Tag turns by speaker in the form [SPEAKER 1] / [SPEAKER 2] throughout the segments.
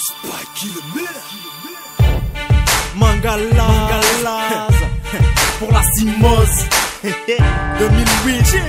[SPEAKER 1] Spike le maire.
[SPEAKER 2] Mangalaz pour la Simose 2008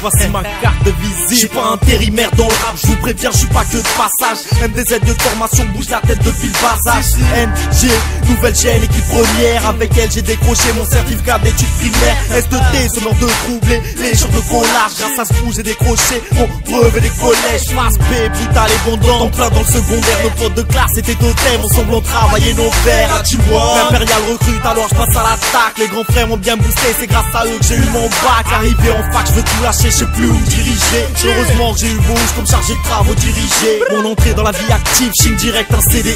[SPEAKER 2] voici ma carte de visite. Je suis pas intérimaire dans le rap, je vous préviens, je suis pas que de passage. MDZ de formation, bouge la tête depuis le bas âge. NG, nouvelle chaîne, équipe première. Avec elle j'ai décroché mon certificat d'études primaires. S2T, ce nom de troubler les jours de collage. Grâce à ce coup j'ai décroché mon brevet des collèges. Face B, brutal et bondant, en plein dans le secondaire. Nos potes de classe étaient totems, ensemble on travaillait nos verres. Ah, tu vois, l'impérial recrute, alors je passe à l'attaque. Les grands frères m'ont bien boosté, c'est grâce à eux que j'ai eu mon bac. Arrivé en fac, je veux tout lâcher, je sais plus où me diriger. Heureusement j'ai eu bouge comme chargé de travaux dirigés. Mon entrée dans la vie active, chine direct un CDI.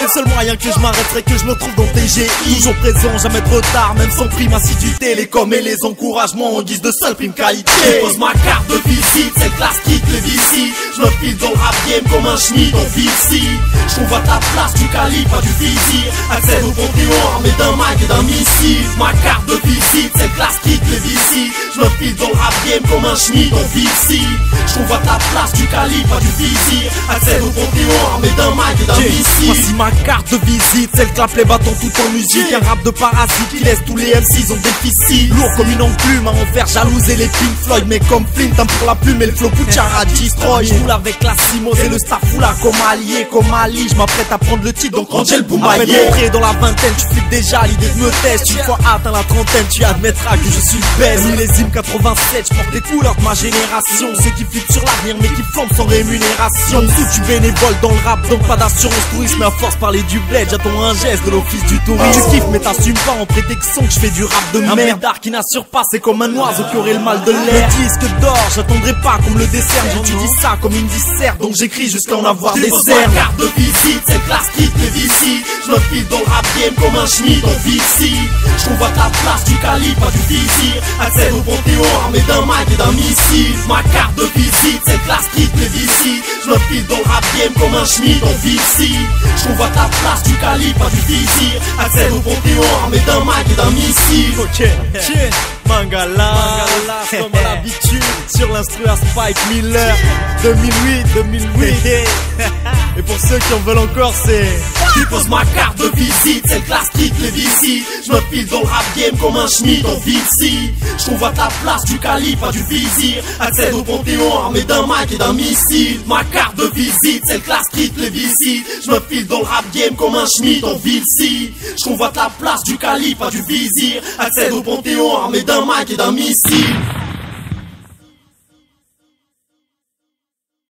[SPEAKER 2] Et le seul moyen que je m'arrête serait que je me trouve dans TGI. Toujours présent, jamais de retard, même sans prime assiduité. Les coms et les encouragements en guise de seule prime qualité. Je pose ma carte de visite, c'est le classe quitte les vici. Je me file dans le rap game comme un schmitt en vici. Je trouve à ta place du calibre, pas du physique. Accède au panthéon armé d'un mic et d'un missile. Ma carte de visite, c'est le classe quitte les vici. Je me file dans le rap game comme un schmitt en vici. Je trouve à ta place du calibre, pas du physique. Accède au panthéon armé d'un mic et d'un missile. Voici ma carte de visite, c'est le clap les bâtons tout en musique. Un rap de parasite qui laisse tous les MCs en déficit. Lourd comme une enclume à en faire jalouser les Pink Floyd. Mais comme Flint, un pour la plume et le flow Puchara destroy. Je roule avec la Simos et le staff là comme allié, comme Ali. Je m'apprête à prendre le titre donc Angel Boumaillé. À peine entré dans la vingtaine, tu flippes déjà l'idée de me tester. Une fois atteint la trentaine, tu admettras que je suis le best. Millésime 87, je porte les couleurs de ma génération. Ceux qui flippent sur l'avenir mais qui flambent sans rémunération. Sous tu bénévole dans le rap, donc pas d'assurance touriste. Mais à force parler du bled, j'attends un geste de l'office du tourisme. Tu kiffes mais t'assumes pas en prétextant que je fais du rap de merde. Un médard qui n'assure pas, c'est comme un oiseau qui aurait le mal de l'air. Le disque d'or, j'attendrai pas qu'on me le décerne. J'étudie ça comme une disserte, donc j'écris jusqu'à en avoir des cernes. Ma carte de visite, c'est classe quitte les vici. Je me file dans le rap game comme un schmitt en vici. Je trouve à ta place du calibre, pas du physique. Accède au panthéon armé d'un mic et d'un missile. Ma carte de visite, c'est classe quitte les vici. Je me file dans le rap game comme un schmitt en vici. Je trouve à ta place du calibre, pas du physique. Accède au panthéon armé d'un mic et d'un missile. Ok, Mangalaz, comme à l'habitude, sur l'instru à Spike Miller 2008 Et pour ceux qui en veulent encore, c'est tu poses ma carte de visite, c'est le classe quitte les vici. Je me file dans le rap game comme un schmitt en vici. Je trouve à ta place du calibre, pas du vizir. Accède au panthéon armé d'un mic et d'un missile. Ma carte de visite, c'est le classe quitte les vici. Je me file dans le rap game comme un schmitt en vici. Je trouve à ta place du calibre, pas du vizir. Accède au panthéon armé d'un mic et d'un missile.